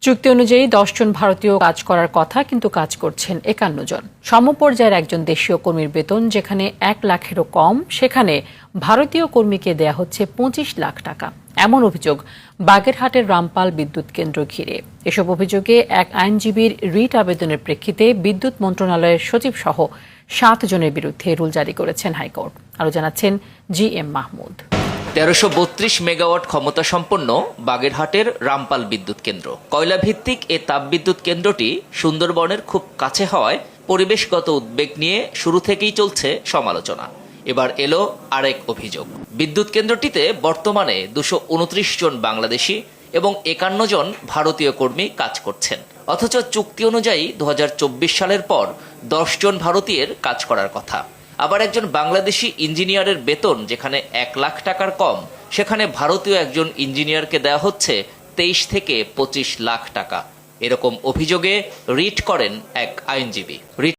চুক্তি অনুযায়ী 10 জন ভারতীয় কাজ করার কথা, কিন্তু কাজ করছেন 51 জন। সমপর্যায়ের একজন দেশীয় কর্মীর বেতন যেখানে 1 লাখেরও কম, সেখানে ভারতীয় কর্মীকে দেয়া হচ্ছে 25 লাখ টাকা। এমন অভিযোগ বাগেরহাটের রামপাল বিদ্যুৎ কেন্দ্র ঘিরে। এসব অভিযোগে এক আইনজীবীর রিট আবেদনের প্রেক্ষিতে বিদ্যুৎ মন্ত্রণালয়ের সচিব সহ 7 জনের বিরুদ্ধে রুল জারি করেছেন হাইকোর্ট। আরও জানাচ্ছেন GM মাহমুদ। 1332 মেগাওয়াট ক্ষমতা সম্পন্ন বাগেরহাটের রামপাল বিদ্যুৎ কেন্দ্র। কয়লা ভিত্তিক এ তাপবিদ্যুৎ কেন্দ্রটি সুন্দরবনের খুব কাছে হওয়ায় পরিবেশগত উদ্বেগ নিয়ে শুরু থেকেই চলছে সমালোচনা। এবার এলো আরেক অভিযোগ। বিদ্যুৎ কেন্দ্রটিতে বর্তমানে 229 জন বাংলাদেশি এবং 51 জন ভারতীয় কর্মী কাজ করছেন, অথচ চুক্তি অনুযায়ী 2024 সালের পর 10 জন ভারতীয়ের কাজ করার কথা। আবার একজন বাংলাদেশি ইঞ্জিনিয়ারের বেতন যেখানে 1 লাখ টাকার কম, সেখানে ভারতীয় একজন ইঞ্জিনিয়ারকে দেওয়া হচ্ছে 23 থেকে 25 লাখ টাকা। এরকম অভিযোগে রিট করেন এক আইনজীবী।